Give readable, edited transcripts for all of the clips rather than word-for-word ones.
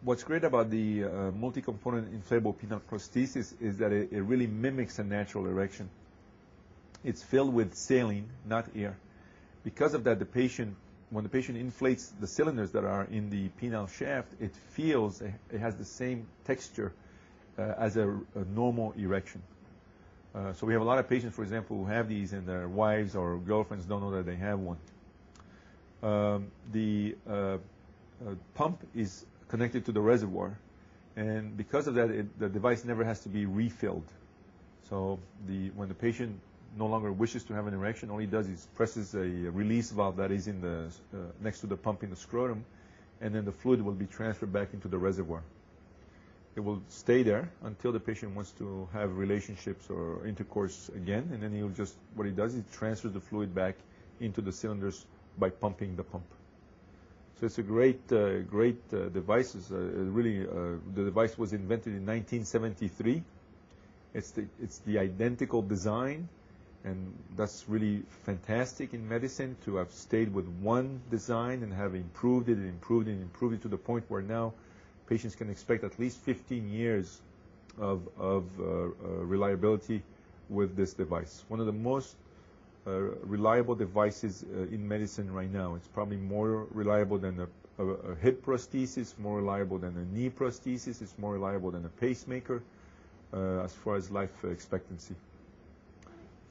What's great about the multi-component inflatable penile prosthesis is that it really mimics a natural erection. It's filled with saline, not air. Because of that, when the patient inflates the cylinders that are in the penile shaft, it feels it has the same texture as a normal erection. So we have a lot of patients, for example, who have these and their wives or girlfriends don't know that they have one. The pump is connected to the reservoir, and because of that, the device never has to be refilled. So when the patient no longer wishes to have an erection, all he does is presses a release valve that is in the next to the pump in the scrotum, and then the fluid will be transferred back into the reservoir. It will stay there until the patient wants to have relationships or intercourse again, and then what he does is transfers the fluid back into the cylinders by pumping the pump. So it's a great device. The device was invented in 1973. It's the identical design, and that's really fantastic in medicine to have stayed with one design and have improved it and improved it and improved it to the point where now patients can expect at least 15 years of reliability with this device. One of the most reliable devices in medicine right now. It's probably more reliable than a hip prosthesis, more reliable than a knee prosthesis, it's more reliable than a pacemaker as far as life expectancy.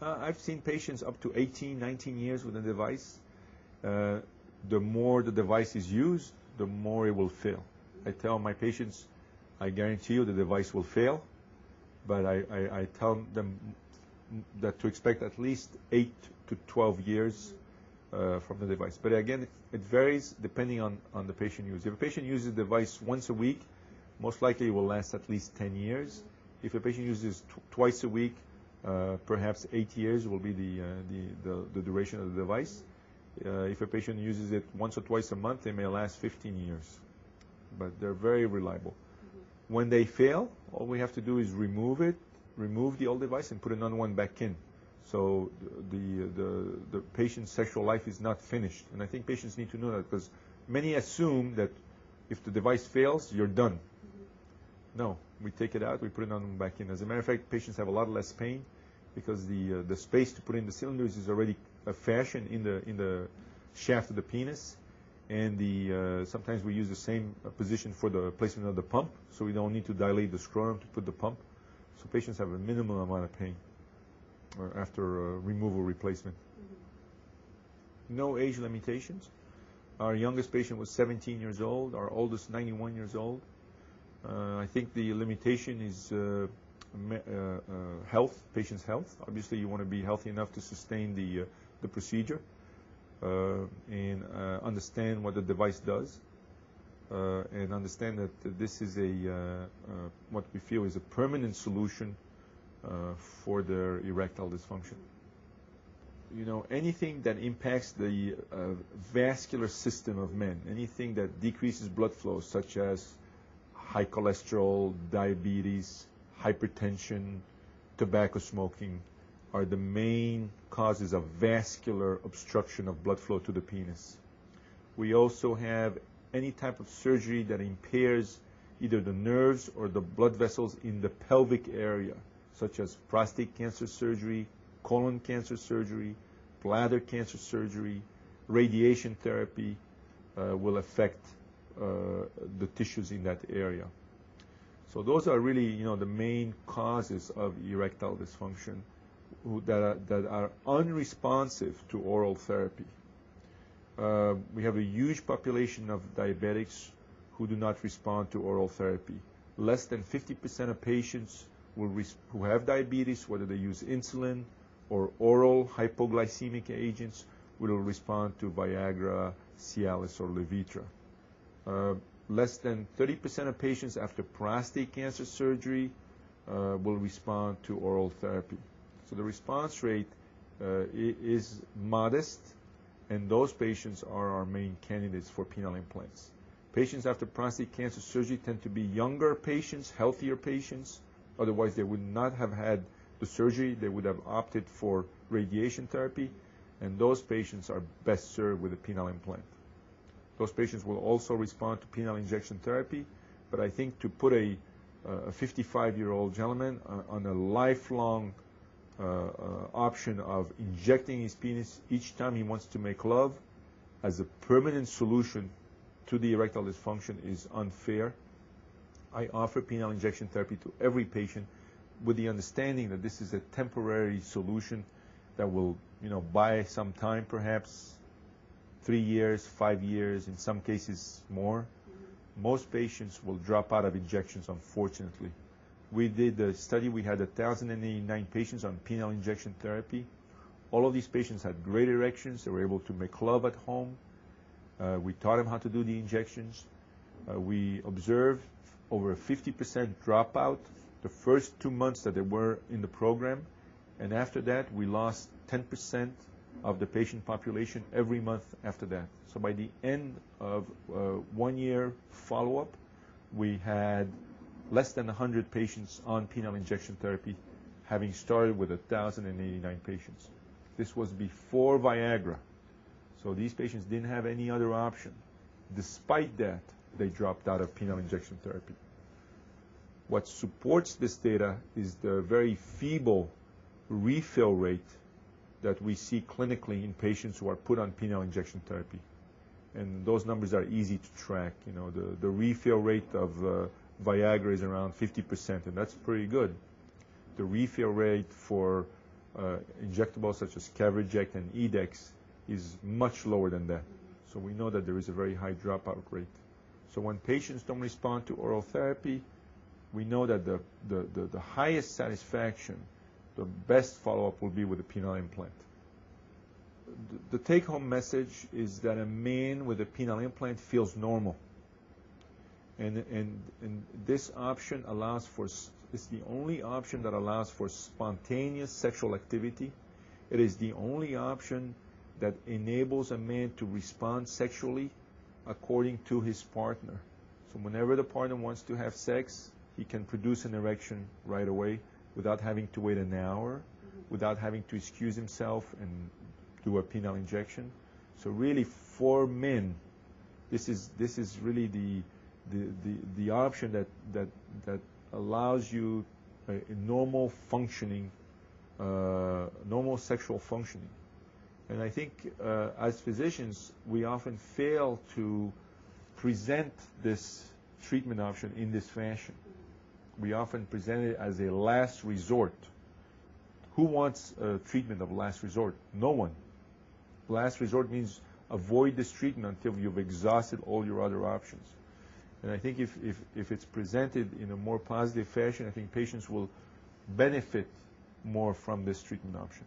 I've seen patients up to 18, 19 years with a device. The more the device is used, the more it will fail. I tell my patients, I guarantee you the device will fail, but I tell them that to expect at least 8 to 12 years from the device. But again, it varies depending on the patient use. If a patient uses the device once a week, most likely it will last at least 10 years. If a patient uses twice a week, perhaps 8 years will be the duration of the device. If a patient uses it once or twice a month, they may last 15 years. But they're very reliable. Mm-hmm. When they fail, all we have to do is remove the old device and put another one back in. So the patient's sexual life is not finished. And I think patients need to know that, because many assume that if the device fails, you're done. Mm-hmm. No, we take it out, we put another one back in. As a matter of fact, patients have a lot less pain because the space to put in the cylinders is already fashioned in the shaft of the penis. And sometimes we use the same position for the placement of the pump, so we don't need to dilate the scrotum to put the pump. So patients have a minimum amount of pain after removal replacement. Mm-hmm. No age limitations. Our youngest patient was 17 years old, our oldest 91 years old. I think the limitation is health, patient's health. Obviously you want to be healthy enough to sustain the procedure. And understand what the device does, and understand that this is what we feel is a permanent solution for their erectile dysfunction. You know, anything that impacts the vascular system of men, anything that decreases blood flow, such as high cholesterol, diabetes, hypertension, tobacco smoking, are the main causes of vascular obstruction of blood flow to the penis. We also have any type of surgery that impairs either the nerves or the blood vessels in the pelvic area, such as prostate cancer surgery, colon cancer surgery, bladder cancer surgery, radiation therapy will affect the tissues in that area. So those are really, you know, the main causes of erectile dysfunction that are unresponsive to oral therapy. We have a huge population of diabetics who do not respond to oral therapy. Less than 50% of patients who have diabetes, whether they use insulin or oral hypoglycemic agents, will respond to Viagra, Cialis, or Levitra. Less than 30% of patients after prostate cancer surgery will respond to oral therapy. So the response rate is modest, and those patients are our main candidates for penile implants. Patients after prostate cancer surgery tend to be younger patients, healthier patients. Otherwise, they would not have had the surgery. They would have opted for radiation therapy, and those patients are best served with a penile implant. Those patients will also respond to penile injection therapy, But I think to put a 55-year-old gentleman on a lifelong option of injecting his penis each time he wants to make love as a permanent solution to the erectile dysfunction is unfair. I offer penile injection therapy to every patient with the understanding that this is a temporary solution that will, buy some time, perhaps 3 years, 5 years, in some cases more. Most patients will drop out of injections, unfortunately. We did a study. We had 1,089 patients on penile injection therapy. All of these patients had great erections. They were able to make love at home. We taught them how to do the injections. We observed over a 50% dropout the first 2 months that they were in the program. And after that, we lost 10% of the patient population every month after that. So by the end of 1 year follow-up, we had less than 100 patients on penile injection therapy, having started with 1,089 patients. This was before Viagra. So these patients didn't have any other option. Despite that, they dropped out of penile injection therapy. What supports this data is the very feeble refill rate that we see clinically in patients who are put on penile injection therapy. And those numbers are easy to track. The refill rate of Viagra is around 50%, and that's pretty good. The refill rate for injectables such as Caverject and Edex is much lower than that. So we know that there is a very high dropout rate. So when patients don't respond to oral therapy, we know that the highest satisfaction, the best follow-up will be with a penile implant. The take-home message is that a man with a penile implant feels normal. And this option allows for, it's the only option that allows for spontaneous sexual activity. It is the only option that enables a man to respond sexually according to his partner. So whenever the partner wants to have sex, he can produce an erection right away without having to wait an hour, without having to excuse himself and do a penile injection. So really, for men, this is really the option that allows you a normal functioning, normal sexual functioning. And I think as physicians, we often fail to present this treatment option in this fashion. We often present it as a last resort. Who wants a treatment of last resort? No one. Last resort means avoid this treatment until you've exhausted all your other options. And I think if it's presented in a more positive fashion, I think patients will benefit more from this treatment option.